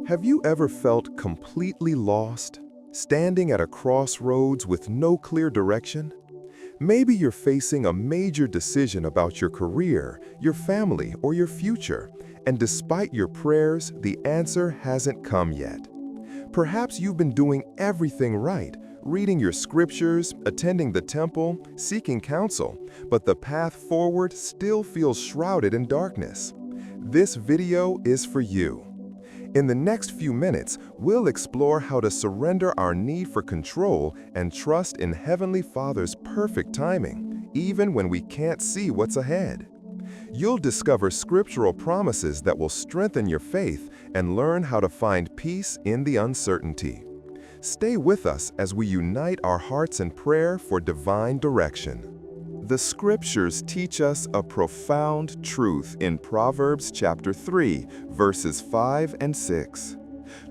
Have you ever felt completely lost, standing at a crossroads with no clear direction? Maybe you're facing a major decision about your career, your family, or your future, and despite your prayers, the answer hasn't come yet. Perhaps you've been doing everything right, reading your scriptures, attending the temple, seeking counsel, but the path forward still feels shrouded in darkness. This video is for you. In the next few minutes, we'll explore how to surrender our need for control and trust in Heavenly Father's perfect timing, even when we can't see what's ahead. You'll discover scriptural promises that will strengthen your faith and learn how to find peace in the uncertainty. Stay with us as we unite our hearts in prayer for divine direction. The scriptures teach us a profound truth in Proverbs chapter 3, verses 5 and 6.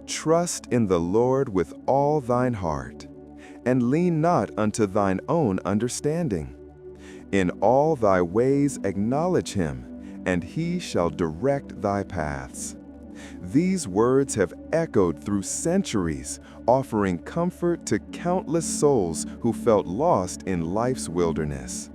Trust in the Lord with all thine heart, and lean not unto thine own understanding. In all thy ways acknowledge him, and he shall direct thy paths. These words have echoed through centuries, offering comfort to countless souls who felt lost in life's wilderness.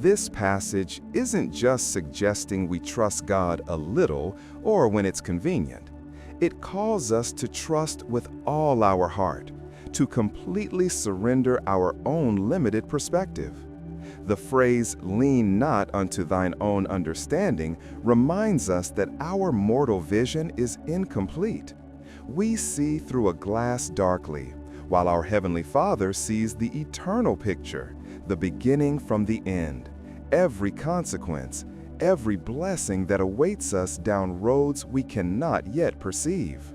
This passage isn't just suggesting we trust God a little or when it's convenient. It calls us to trust with all our heart, to completely surrender our own limited perspective. The phrase, "lean not unto thine own understanding," reminds us that our mortal vision is incomplete. We see through a glass darkly, while our Heavenly Father sees the eternal picture, the beginning from the end, every consequence, every blessing that awaits us down roads we cannot yet perceive.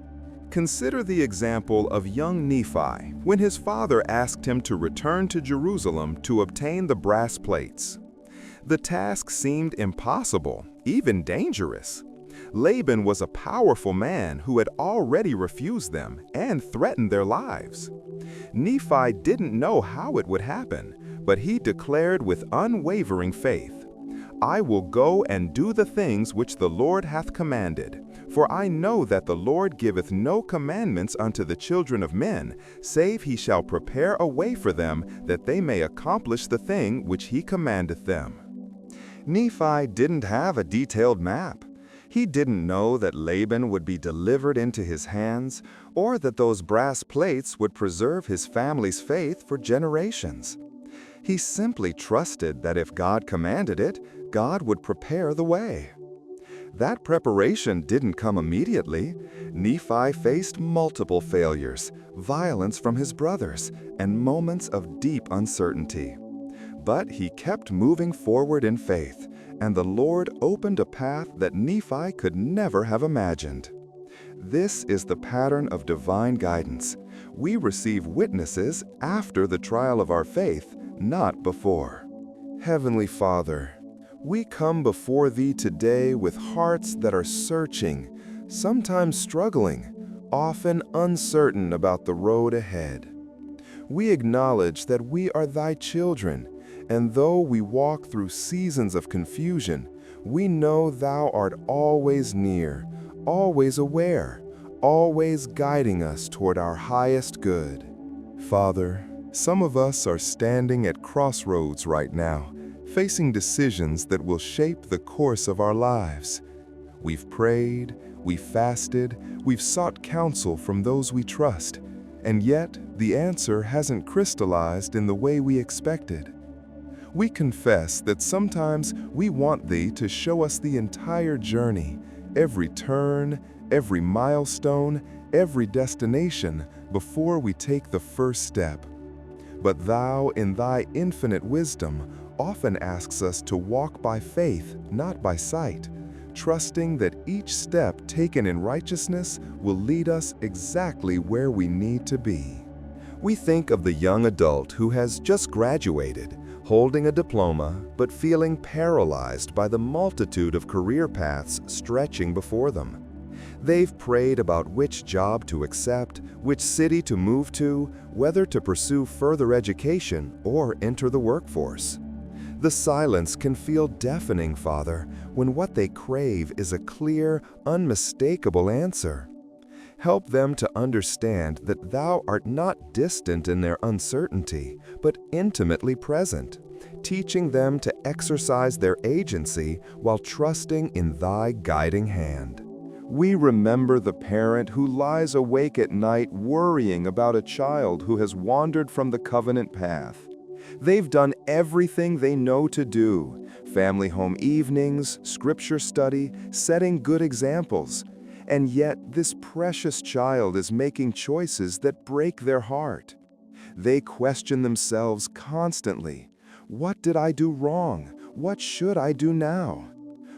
Consider the example of young Nephi when his father asked him to return to Jerusalem to obtain the brass plates. The task seemed impossible, even dangerous. Laban was a powerful man who had already refused them and threatened their lives. Nephi didn't know how it would happen, but he declared with unwavering faith, "I will go and do the things which the Lord hath commanded, for I know that the Lord giveth no commandments unto the children of men, save he shall prepare a way for them, that they may accomplish the thing which he commandeth them." Nephi didn't have a detailed map. He didn't know that Laban would be delivered into his hands, or that those brass plates would preserve his family's faith for generations. He simply trusted that if God commanded it, God would prepare the way. That preparation didn't come immediately. Nephi faced multiple failures, violence from his brothers, and moments of deep uncertainty. But he kept moving forward in faith, and the Lord opened a path that Nephi could never have imagined. This is the pattern of divine guidance. We receive witnesses after the trial of our faith, not before. Heavenly Father, we come before Thee today with hearts that are searching, sometimes struggling, often uncertain about the road ahead. We acknowledge that we are Thy children, and though we walk through seasons of confusion, we know Thou art always near, always aware, always guiding us toward our highest good. Father, some of us are standing at crossroads right now, facing decisions that will shape the course of our lives. We've prayed, we've fasted, we've sought counsel from those we trust, and yet the answer hasn't crystallized in the way we expected. We confess that sometimes we want Thee to show us the entire journey, every turn, every milestone, every destination, before we take the first step. But Thou, in Thy infinite wisdom, often asks us to walk by faith, not by sight, trusting that each step taken in righteousness will lead us exactly where we need to be. We think of the young adult who has just graduated, holding a diploma, but feeling paralyzed by the multitude of career paths stretching before them. They've prayed about which job to accept, which city to move to, whether to pursue further education or enter the workforce. The silence can feel deafening, Father, when what they crave is a clear, unmistakable answer. Help them to understand that thou art not distant in their uncertainty, but intimately present, teaching them to exercise their agency while trusting in thy guiding hand. We remember the parent who lies awake at night worrying about a child who has wandered from the covenant path. They've done everything they know to do: family home evenings, scripture study, setting good examples. And yet this precious child is making choices that break their heart. They question themselves constantly. What did I do wrong? What should I do now?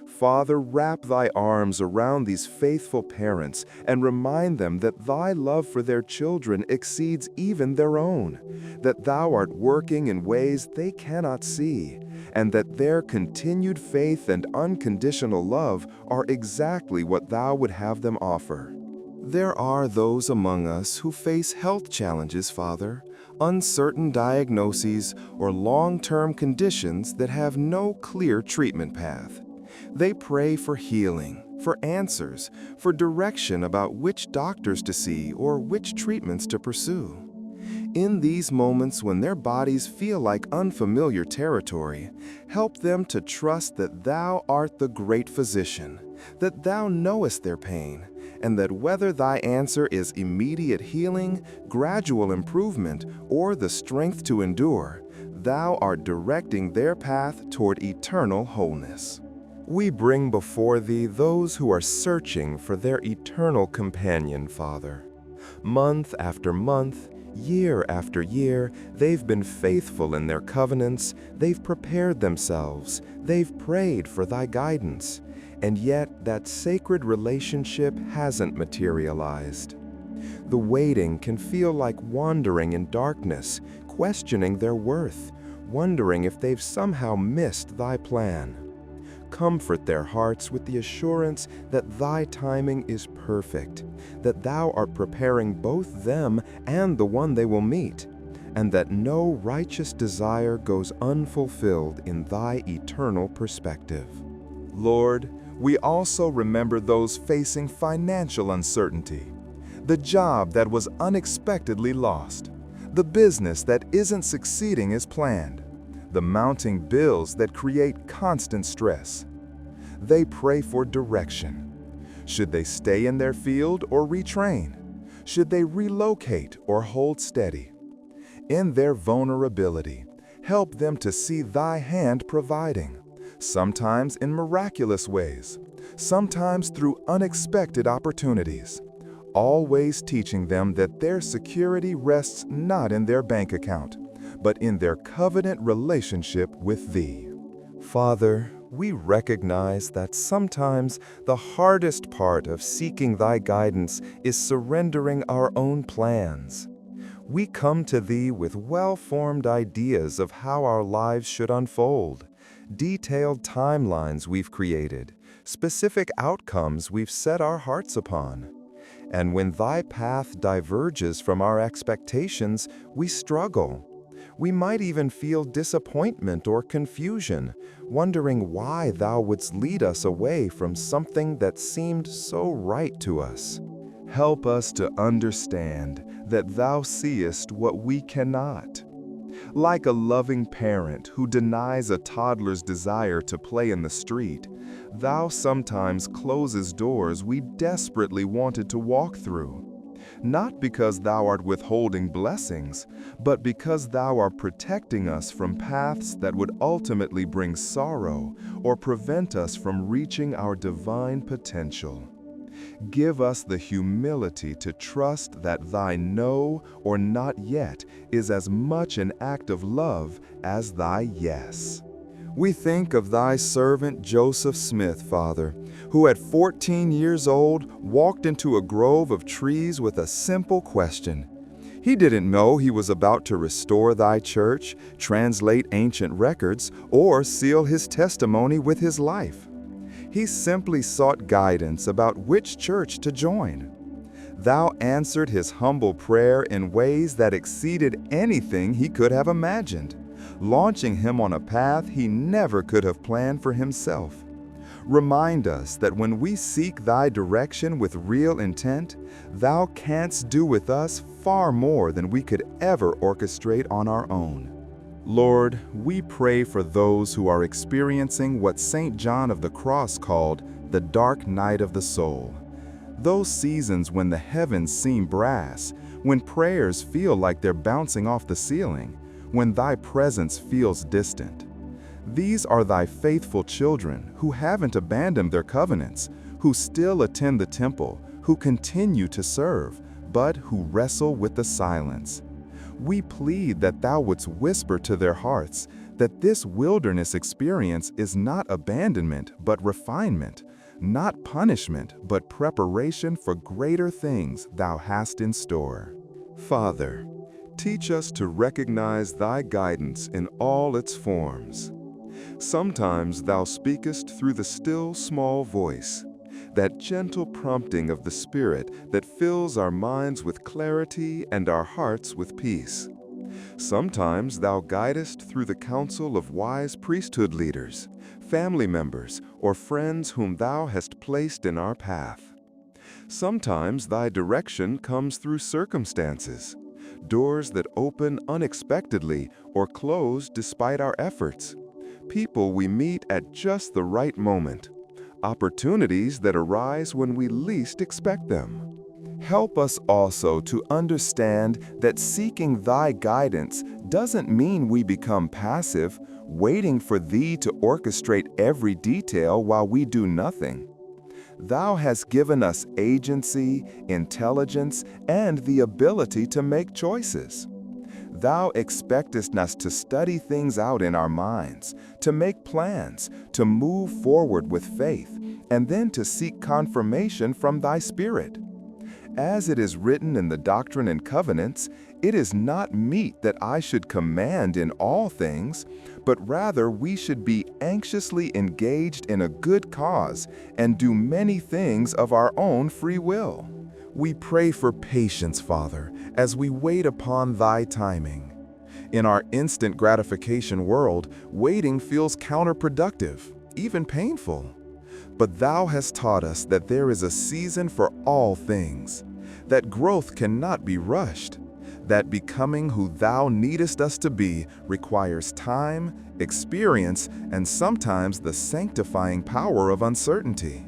Father, wrap thy arms around these faithful parents and remind them that thy love for their children exceeds even their own, that thou art working in ways they cannot see, and that their continued faith and unconditional love are exactly what thou would have them offer. There are those among us who face health challenges, Father, uncertain diagnoses, or long-term conditions that have no clear treatment path. They pray for healing, for answers, for direction about which doctors to see or which treatments to pursue. In these moments when their bodies feel like unfamiliar territory, help them to trust that thou art the great physician, that thou knowest their pain, and that whether thy answer is immediate healing, gradual improvement, or the strength to endure, thou art directing their path toward eternal wholeness. We bring before thee those who are searching for their eternal companion, Father. Month after month, year after year, they've been faithful in their covenants, they've prepared themselves, they've prayed for thy guidance, and yet that sacred relationship hasn't materialized. The waiting can feel like wandering in darkness, questioning their worth, wondering if they've somehow missed thy plan. Comfort their hearts with the assurance that thy timing is perfect, that thou art preparing both them and the one they will meet, and that no righteous desire goes unfulfilled in thy eternal perspective. Lord, we also remember those facing financial uncertainty, the job that was unexpectedly lost, the business that isn't succeeding as planned, the mounting bills that create constant stress. They pray for direction. Should they stay in their field or retrain? Should they relocate or hold steady? In their vulnerability, help them to see thy hand providing, sometimes in miraculous ways, sometimes through unexpected opportunities, always teaching them that their security rests not in their bank account, but in their covenant relationship with thee. Father, we recognize that sometimes the hardest part of seeking thy guidance is surrendering our own plans. We come to thee with well-formed ideas of how our lives should unfold, detailed timelines we've created, specific outcomes we've set our hearts upon. And when thy path diverges from our expectations, we struggle. We might even feel disappointment or confusion, wondering why thou wouldst lead us away from something that seemed so right to us. Help us to understand that thou seest what we cannot. Like a loving parent who denies a toddler's desire to play in the street, thou sometimes closes doors we desperately wanted to walk through. Not because thou art withholding blessings, but because thou art protecting us from paths that would ultimately bring sorrow or prevent us from reaching our divine potential. Give us the humility to trust that thy no or not yet is as much an act of love as thy yes. We think of thy servant Joseph Smith, Father, who at 14 years old walked into a grove of trees with a simple question. He didn't know he was about to restore thy church, translate ancient records, or seal his testimony with his life. He simply sought guidance about which church to join. Thou answered his humble prayer in ways that exceeded anything he could have imagined, launching him on a path he never could have planned for himself. Remind us that when we seek thy direction with real intent, thou canst do with us far more than we could ever orchestrate on our own. Lord, we pray for those who are experiencing what St. John of the Cross called the dark night of the soul. Those seasons when the heavens seem brass, when prayers feel like they're bouncing off the ceiling, when thy presence feels distant. These are thy faithful children who haven't abandoned their covenants, who still attend the temple, who continue to serve, but who wrestle with the silence. We plead that thou wouldst whisper to their hearts that this wilderness experience is not abandonment but refinement, not punishment but preparation for greater things thou hast in store. Father, teach us to recognize thy guidance in all its forms. Sometimes thou speakest through the still small voice, that gentle prompting of the Spirit that fills our minds with clarity and our hearts with peace. Sometimes thou guidest through the counsel of wise priesthood leaders, family members, or friends whom thou hast placed in our path. Sometimes thy direction comes through circumstances, doors that open unexpectedly or close despite our efforts, people we meet at just the right moment, opportunities that arise when we least expect them. Help us also to understand that seeking thy guidance doesn't mean we become passive, waiting for thee to orchestrate every detail while we do nothing. Thou hast given us agency, intelligence, and the ability to make choices. Thou expectest us to study things out in our minds, to make plans, to move forward with faith, and then to seek confirmation from thy Spirit. As it is written in the Doctrine and Covenants, it is not meet that I should command in all things, but rather we should be anxiously engaged in a good cause and do many things of our own free will. We pray for patience, Father, as we wait upon thy timing. In our instant gratification world, waiting feels counterproductive, even painful. But thou hast taught us that there is a season for all things, that growth cannot be rushed, that becoming who thou needest us to be requires time, experience, and sometimes the sanctifying power of uncertainty.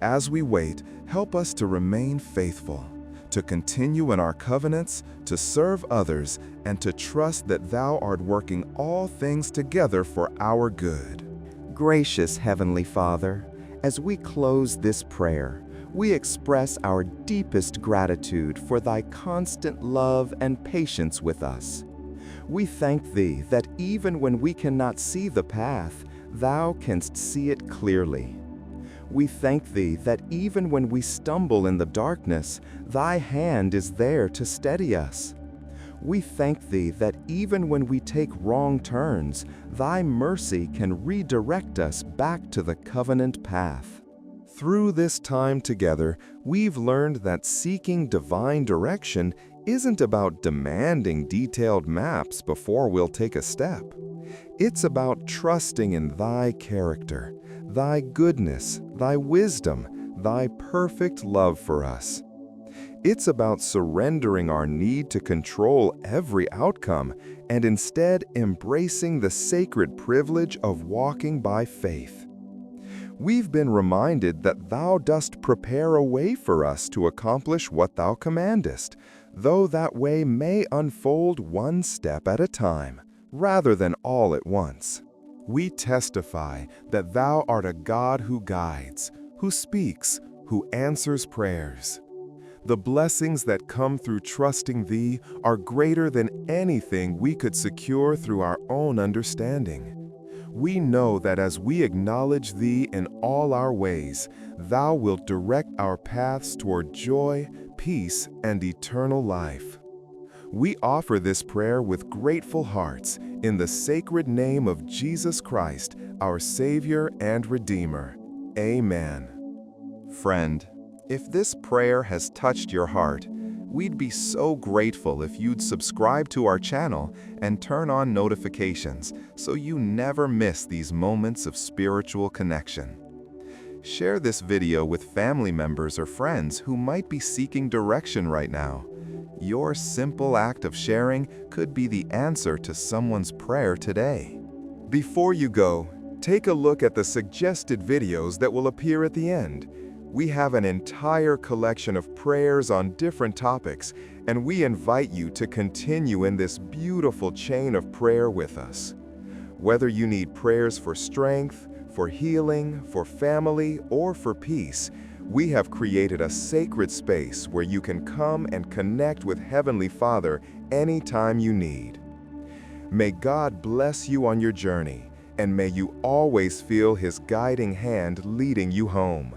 As we wait, help us to remain faithful, to continue in our covenants, to serve others, and to trust that thou art working all things together for our good. Gracious Heavenly Father, as we close this prayer, we express our deepest gratitude for thy constant love and patience with us. We thank thee that even when we cannot see the path, thou canst see it clearly. We thank thee that even when we stumble in the darkness, thy hand is there to steady us. We thank thee that even when we take wrong turns, thy mercy can redirect us back to the covenant path. Through this time together, we've learned that seeking divine direction isn't about demanding detailed maps before we'll take a step. It's about trusting in thy character, thy goodness, thy wisdom, thy perfect love for us. It's about surrendering our need to control every outcome and instead embracing the sacred privilege of walking by faith. We've been reminded that thou dost prepare a way for us to accomplish what thou commandest, though that way may unfold one step at a time, rather than all at once. We testify that thou art a God who guides, who speaks, who answers prayers. The blessings that come through trusting thee are greater than anything we could secure through our own understanding. We know that as we acknowledge thee in all our ways, thou wilt direct our paths toward joy, peace, and eternal life. We offer this prayer with grateful hearts in the sacred name of Jesus Christ, our Savior and Redeemer. Amen. Friend, if this prayer has touched your heart, we'd be so grateful if you'd subscribe to our channel and turn on notifications so you never miss these moments of spiritual connection. Share this video with family members or friends who might be seeking direction right now. Your simple act of sharing could be the answer to someone's prayer today. Before you go, take a look at the suggested videos that will appear at the end. We have an entire collection of prayers on different topics, and we invite you to continue in this beautiful chain of prayer with us. Whether you need prayers for strength, for healing, for family, or for peace, we have created a sacred space where you can come and connect with Heavenly Father anytime you need. May God bless you on your journey, and may you always feel His guiding hand leading you home.